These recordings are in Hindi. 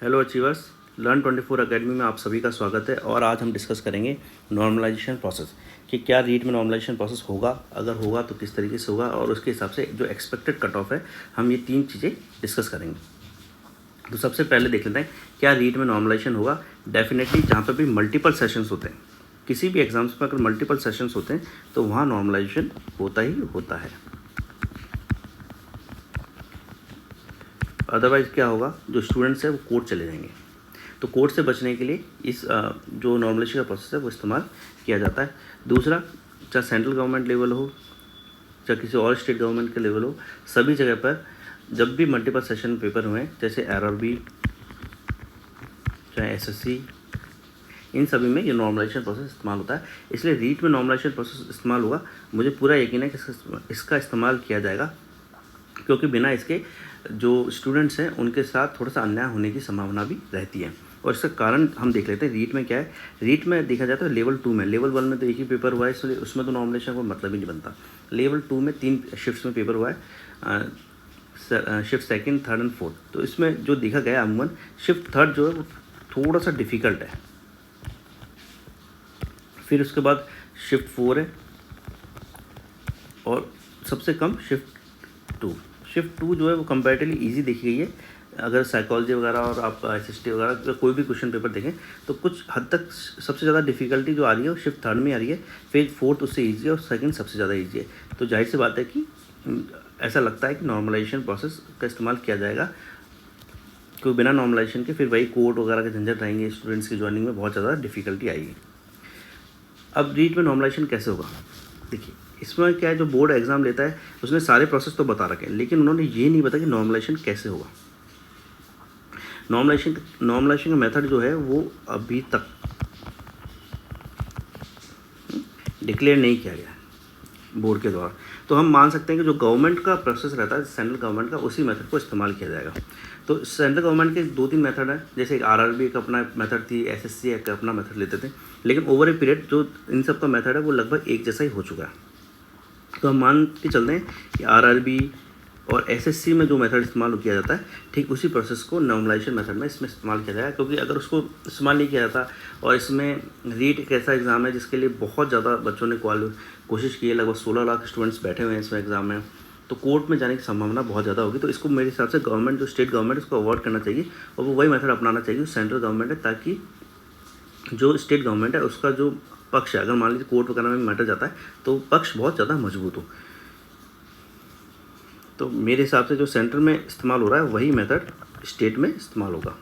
हेलो अचीवर्स, Learn24 अकेडमी में आप सभी का स्वागत है। और आज हम डिस्कस करेंगे नॉर्मलाइजेशन प्रोसेस कि क्या रीट में नॉर्मलाइजेशन प्रोसेस होगा, अगर होगा तो किस तरीके से होगा, और उसके हिसाब से जो एक्सपेक्टेड कट ऑफ है, हम ये तीन चीज़ें डिस्कस करेंगे। तो सबसे पहले देख लेते हैं क्या रीट में नॉर्मलाइजेशन होगा। डेफिनेटली जहाँ पर भी मल्टीपल सेशंस होते हैं, किसी भी एग्जाम्स में अगर मल्टीपल सेशंस होते हैं तो वहाँ नॉर्मलाइजेशन होता ही होता है। अदरवाइज़ क्या होगा, जो स्टूडेंट्स हैं वो कोर्ट चले जाएंगे। तो कोर्ट से बचने के लिए इस जो नॉर्मलाइजेशन का प्रोसेस है वो इस्तेमाल किया जाता है। दूसरा, चाहे सेंट्रल गवर्नमेंट लेवल हो, चाहे किसी और स्टेट गवर्नमेंट के लेवल हो, सभी जगह पर जब भी मल्टीपल सेशन पेपर हुए, जैसे RRB, चाहे SSC, इन सभी में ये नॉर्मलाइजेशन प्रोसेस इस्तेमाल होता है। इसलिए रीट में नॉर्मलाइजेशन प्रोसेस इस्तेमाल होगा। मुझे पूरा यकीन है कि इसका इस्तेमाल किया जाएगा, क्योंकि बिना इसके जो स्टूडेंट्स हैं उनके साथ थोड़ा सा अन्याय होने की संभावना भी रहती है। और इसका कारण हम देख लेते हैं। रीट में क्या है, रीट में देखा जाए तो लेवल 2 में, लेवल 1 में तो एक ही पेपर हुआ है, इसलिए उसमें तो नॉमिनेशन का मतलब ही नहीं बनता। लेवल 2 में 3 शिफ्ट्स में पेपर हुआ है, shift second, third and fourth. तो इसमें जो देखा गया अमूमन शिफ्ट थर्ड जो है वो थोड़ा सा डिफ़िकल्ट है। फिर उसके बाद शिफ्ट 4 है, और सबसे कम शिफ्ट 2। शिफ्ट 2 जो है वो कंपैरेटिवली ईजी देखी गई है। अगर साइकोलॉजी वगैरह और आप SST वगैरह का कोई भी क्वेश्चन पेपर देखें तो कुछ हद तक सबसे ज़्यादा डिफ़िकल्टी जो आ रही है वो शिफ्ट थर्ड में आ रही है, फिर फोर्थ उससे ईजी है, और सेकंड सबसे ज़्यादा ईजी है। तो जाहिर सी बात है कि ऐसा लगता है कि नॉर्मलाइजेशन प्रोसेस का इस्तेमाल किया जाएगा, क्योंकि बिना नॉर्मलाइजेशन के फिर वही कोर्ट वगैरह के झंझट रहेंगे, स्टूडेंट्स की ज्वाइनिंग में बहुत ज़्यादा डिफ़िकल्टी आएगी। अब रीट में नॉर्मलाइजेशन कैसे होगा, देखिए इसमें क्या है, जो बोर्ड एग्ज़ाम लेता है उसने सारे प्रोसेस तो बता रखे हैं, लेकिन उन्होंने ये नहीं बताया कि नॉर्मलाइजेशन कैसे होगा। नॉर्मलाइजेशन का मेथड जो है वो अभी तक डिक्लेयर नहीं किया गया है बोर्ड के द्वारा। तो हम मान सकते हैं कि जो गवर्नमेंट का प्रोसेस रहता है, सेंट्रल गवर्नमेंट का, उसी मेथड को इस्तेमाल किया जाएगा। तो सेंट्रल गवर्नमेंट के 2-3 मेथड हैं, जैसे एक RRB का अपना मेथड थी, SSC का अपना मेथड लेते थे, लेकिन ओवर ए पीरियड जो इन सब का मेथड है वो लगभग एक जैसा ही हो चुका है। तो हम मान के चलते हैं कि RRB और SSC में जो मेथड इस्तेमाल किया जाता है, ठीक उसी प्रोसेस को नॉर्मलाइजेशन मेथड में इसमें इस्तेमाल किया जाएगा। क्योंकि अगर उसको इस्तेमाल नहीं किया जाता, और इसमें रीट एक ऐसा एग्ज़ाम है जिसके लिए बहुत ज़्यादा बच्चों ने कोशिश की है, लगभग 16 लाख स्टूडेंट्स बैठे हुए हैं इसमें एग्ज़ाम में, तो कोर्ट में जाने की संभावना बहुत ज़्यादा होगी। तो इसको मेरे हिसाब से गवर्नमेंट, जो स्टेट गवर्नमेंट, उसको अवॉइड करना चाहिए, और वो वही मेथड अपनाना चाहिए जो सेंट्रल गवर्नमेंट है, ताकि जो स्टेट गवर्नमेंट है उसका जो पक्ष है, अगर मान लीजिए कोर्ट वगैरह में मैटर जाता है तो पक्ष बहुत ज़्यादा मजबूत हो। तो मेरे हिसाब से जो सेंटर में इस्तेमाल हो रहा है वही मेथड स्टेट में इस्तेमाल होगा।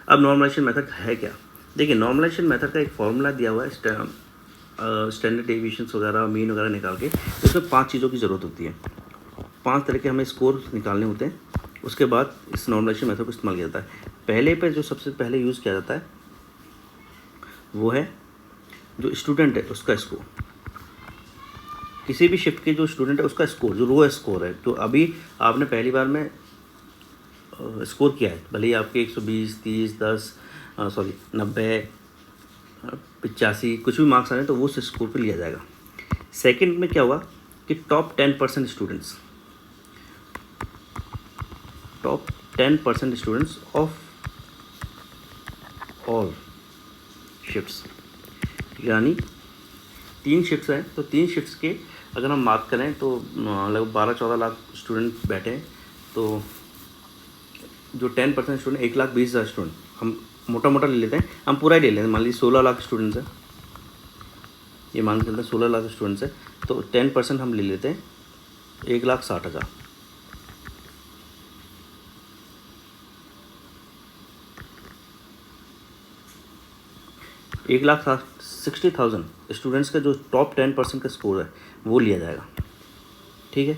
अब नॉर्मलाइजेशन मेथड है क्या, देखिए नॉर्मलाइजेशन मेथड का एक फॉर्मूला दिया हुआ है, स्टैंडर्ड डेविएशंस वगैरह, मीन वगैरह निकाल के। इसमें 5 चीज़ों की ज़रूरत होती है, 5 तरह के हमें स्कोर निकालने होते हैं। उसके बाद इस नॉर्मलाइजेशन मेथड को इस्तेमाल किया जाता है। पहले पे जो सबसे पहले यूज़ किया जाता है वो है जो स्टूडेंट है उसका स्कोर, किसी भी शिफ्ट के जो स्टूडेंट है उसका स्कोर, जो रो स्कोर है। तो अभी आपने पहली बार में स्कोर किया है, भले ही आपके 120, 30, 10 90, 85 कुछ भी मार्क्स आ रहे हैं, तो वो उस स्कोर पर लिया जाएगा। सेकंड में क्या हुआ कि top 10% students of all shifts, यानी 3 शिफ्ट्स हैं, तो 3 शिफ्ट्स के अगर हम बात करें तो लगभग 12-14 लाख स्टूडेंट बैठे हैं। तो जो 10% स्टूडेंट, 1,20,000 स्टूडेंट, हम मोटा मोटा ले लेते हैं, हम पूरा ही ले लेते हैं। मान लीजिए 16 लाख स्टूडेंट्स हैं, ये मान के चलते हैं 16 लाख स्टूडेंट्स हैं, तो 10% हम ले लेते हैं 1,60,000। एक लाख 60,000 स्टूडेंट्स का जो टॉप 10% का स्कोर है वो लिया जाएगा, ठीक है।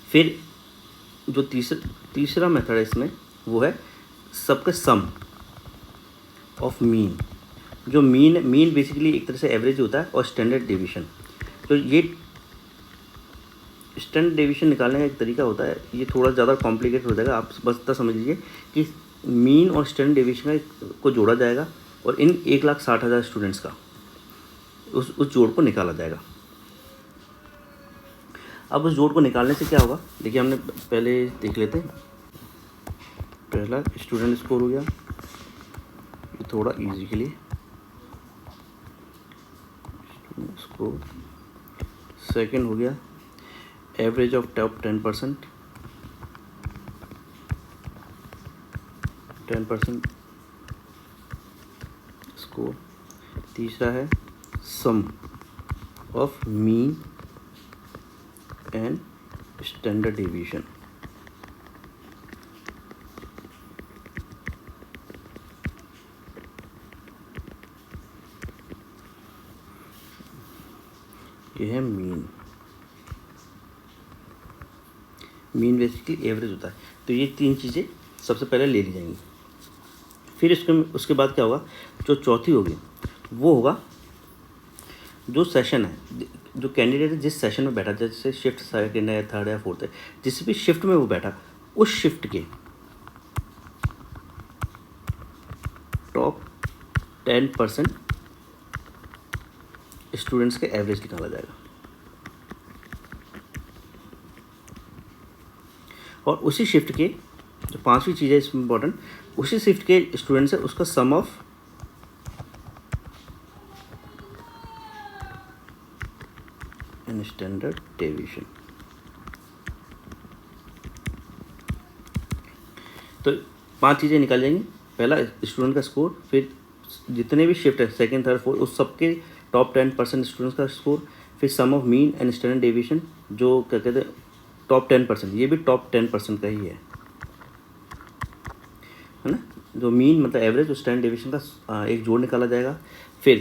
फिर जो तीसरा मेथड है इसमें वो है सबका सम ऑफ मीन। जो मीन बेसिकली एक तरह से एवरेज होता है, और स्टैंडर्ड डेविएशन। तो ये स्टैंडर्ड डेविएशन निकालने का एक तरीका होता है, ये थोड़ा ज़्यादा कॉम्प्लिकेटेड हो जाएगा। आप बस इतना समझ लीजिए कि मीन और स्टैंडर्ड डेविएशन को जोड़ा जाएगा, और इन 1,60,000 स्टूडेंट्स का उस जोड़ को निकाला जाएगा। अब उस जोड़ को निकालने से क्या होगा, देखिए हमने पहले देख लेते हैं। पहला स्टूडेंट स्कोर हो गया, ये थोड़ा इजी के लिए स्कोर। सेकंड हो गया एवरेज ऑफ टॉप 10%, 10% स्कोर। तीसरा है sum of mean and standard deviation. ये है मीन। मीन बेसिकली एवरेज होता है। तो ये तीन चीज़ें सबसे पहले ले ली जाएंगी। फिर उसके बाद क्या होगा, जो चौथी होगी वो होगा जो सेशन है, जो कैंडिडेट जिस सेशन में बैठा, जैसे शिफ्ट सेकंड है, थर्ड है, फोर्थ है, जिस भी शिफ्ट में वो बैठा, उस शिफ्ट के टॉप 10% स्टूडेंट्स के एवरेज निकाला जाएगा। और उसी शिफ्ट के जो पांचवी चीज़ है इसमें इम्पोर्टेंट, उसी शिफ्ट के स्टूडेंट्स है उसका सम ऑफ एन स्टैंडर्ड डेविएशन। तो पांच चीज़ें निकाल जाएंगी। पहला स्टूडेंट का स्कोर, फिर जितने भी शिफ्ट है सेकंड थर्ड फोर्थ उस सबके टॉप 10% स्टूडेंट्स का स्कोर, फिर sum of mean and standard deviation जो क्या कहते हैं टॉप 10%, ये भी टॉप 10% का ही है ना। जो मीन मतलब एवरेज और स्टैंडर्ड डेविएशन का एक जोड़ निकाला जाएगा। फिर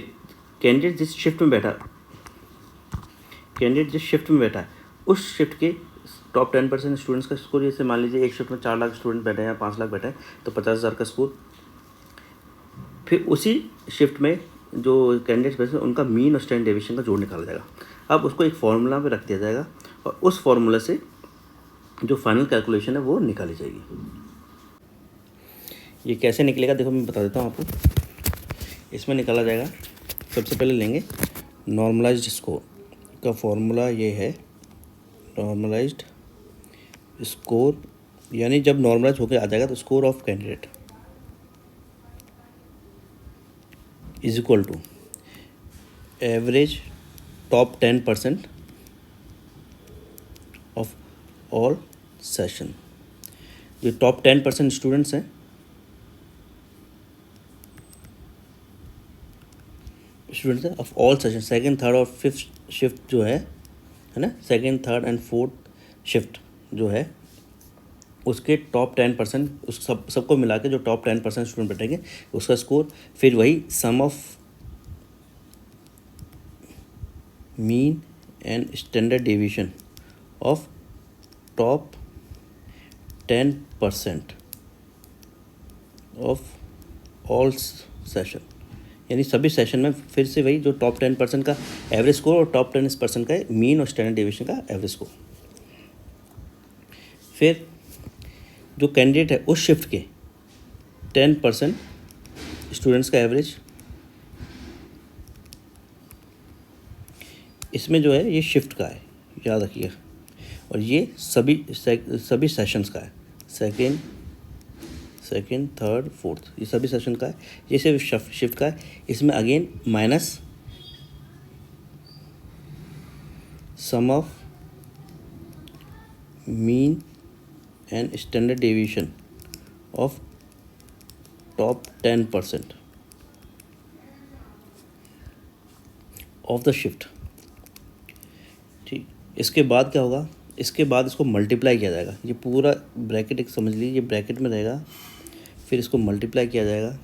कैंडिडेट जिस शिफ्ट में बैठा है उस शिफ्ट के टॉप 10% स्टूडेंट्स का स्कोर, जैसे मान लीजिए एक शिफ्ट में 4 लाख स्टूडेंट बैठे हैं या 5 लाख बैठे हैं तो 50,000 का स्कोर। फिर उसी शिफ्ट में जो कैंडिडेट्स बैठे हैं उनका मीन और स्टैंडर्ड डेविएशन का जोड़ निकाला जाएगा। अब उसको एक फार्मूला में रख दिया जाएगा और उस फार्मूला से जो फाइनल कैलकुलेशन है वो निकाली जाएगी। ये कैसे निकलेगा देखो मैं बता देता हूँ आपको। इसमें निकाला जाएगा, सबसे पहले लेंगे नॉर्मलाइज्ड स्कोर का फॉर्मूला। ये है नॉर्मलाइज्ड स्कोर, यानी जब नॉर्मलाइज होकर आ जाएगा तो score of candidate is equal to average top 10% of all session. जो टॉप 10% स्टूडेंट्स हैं, of all session, second third और फिफ्थ शिफ्ट जो है ना, second third and fourth shift जो है उसके टॉप 10%, उस सबको मिला के जो टॉप 10% स्टूडेंट बैठेंगे उसका स्कोर। फिर वही sum of mean and standard deviation of top 10% of all session, यानी सभी सेशन में फिर से वही जो टॉप 10% का एवरेज स्कोर और टॉप 10% का मीन और स्टैंडर्ड डेविएशन का एवरेज स्कोर। फिर जो कैंडिडेट है उस शिफ्ट के 10% स्टूडेंट्स का एवरेज, इसमें जो है ये शिफ्ट का है याद रखिए, और ये सभी सेशंस का है, सेकंड थर्ड फोर्थ ये सभी सेशन का है। ये सिर्फ शिफ्ट का है। इसमें again minus sum of mean and standard deviation of top 10% of the shift. ठीक, इसके बाद क्या होगा, इसके बाद इसको मल्टीप्लाई किया जाएगा। ये पूरा ब्रैकेट एक समझ लीजिए, ये ब्रैकेट में रहेगा, फिर इसको मल्टीप्लाई किया जाएगा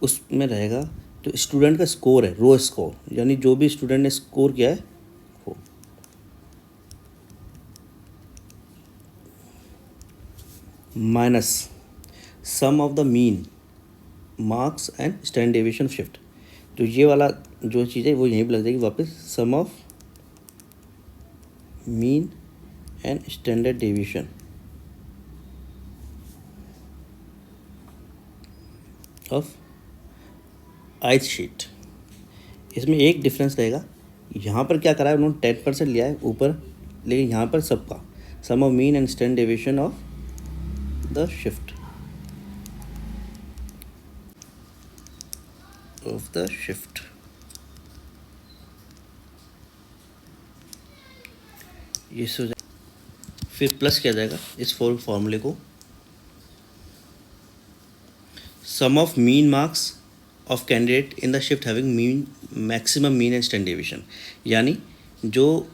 उसमें रहेगा तो स्टूडेंट का स्कोर है, रो स्कोर, यानी जो भी स्टूडेंट ने स्कोर किया है वो, minus sum of the mean marks and standard deviation of shift. तो ये वाला जो चीज़ है वो यहीं पर लग जाएगी वापस, sum of mean and standard deviation of ith sheet. इसमें एक डिफरेंस रहेगा, यहाँ पर क्या करा है उन्होंने 10% लिया है ऊपर, लेकिन यहाँ पर सबका sum of mean and standard deviation of the shift ये हो जाए, फिर प्लस किया जाएगा इस फॉर्मूले को, sum of mean marks of candidate in the shift having mean maximum mean and standard deviation, यानी जो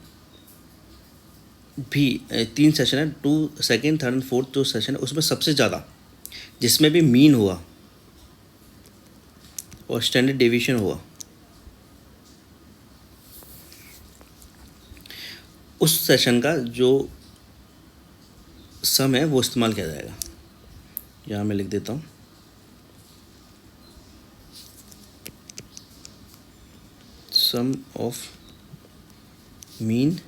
भी 3 सेशन है, 2 सेकेंड 3rd एंड 4th जो सेशन है उसमें सबसे ज़्यादा जिसमें भी मीन हुआ और स्टैंडर्ड डेविएशन हुआ, उस सेशन का जो सम है वो इस्तेमाल किया जाएगा। यहाँ मैं लिख देता हूँ, sum of mean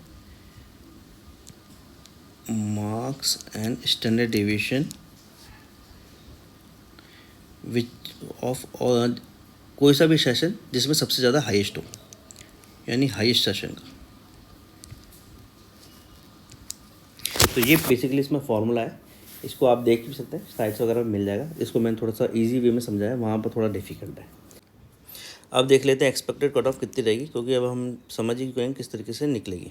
marks and standard deviation which of कोई सा भी सेशन जिसमें सबसे ज़्यादा हाईएस्ट हो, यानी हाईएस्ट सेशन का। तो ये बेसिकली इसमें फॉर्मूला है, इसको आप देख भी सकते हैं, साइट्स वगैरह में मिल जाएगा। इसको मैंने थोड़ा सा इजी वे में समझाया, वहाँ पर थोड़ा डिफिकल्ट है। अब देख लेते हैं एक्सपेक्टेड कट ऑफ कितनी रहेगी, क्योंकि अब हम समझ ही गए किस तरीके से निकलेगी।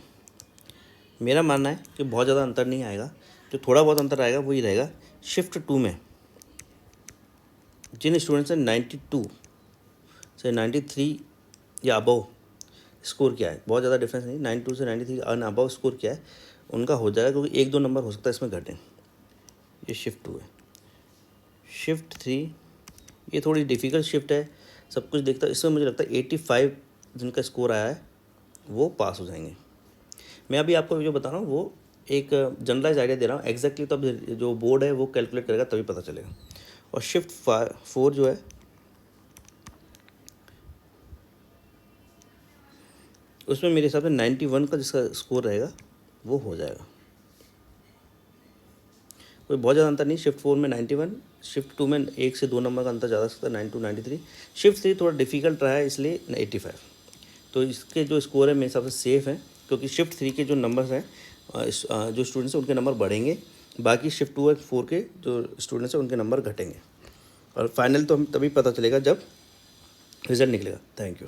मेरा मानना है कि बहुत ज़्यादा अंतर नहीं आएगा, जो थोड़ा बहुत अंतर आएगा वही रहेगा शिफ्ट 2 में। जिन स्टूडेंट्स ने 92 से 93 या अबव स्कोर किया है, बहुत ज़्यादा डिफरेंस नहीं, 92 से 93 और अबव स्कोर किया है, उनका हो जाएगा, क्योंकि 1-2 नंबर हो सकता है इसमें घटें। ये शिफ्ट 2 है। शिफ्ट 3 ये थोड़ी डिफ़िकल्ट शिफ्ट है, सब कुछ देखता है, इसमें मुझे लगता है 85 जिनका स्कोर आया है वो पास हो जाएंगे। मैं अभी आपको जो बता रहा हूँ वो एक जनरलाइज आइडिया दे रहा हूँ, एग्जैक्टली तब जो बोर्ड है वो कैलकुलेट करेगा तभी पता चलेगा। और शिफ्ट 4 जो है उसमें मेरे हिसाब से 91 का जिसका स्कोर रहेगा वो हो जाएगा, कोई बहुत ज़्यादा अंतर नहीं। शिफ्ट 4 में 91, शिफ्ट 2 में 1 से 2 नंबर का अंतर ज़्यादा सकता है, 92 93। शिफ्ट 3 थोड़ा डिफिकल्ट रहा है इसलिए 85। तो इसके जो स्कोर है मेरे हिसाब से सेफ़ है, क्योंकि शिफ्ट 3 के जो नंबर्स हैं जो स्टूडेंट्स हैं उनके नंबर बढ़ेंगे, बाकी शिफ्ट 2 और 4 के जो स्टूडेंट्स हैं उनके नंबर घटेंगे। और फाइनल तो हम तभी पता चलेगा जब रिज़ल्ट निकलेगा। Thank you.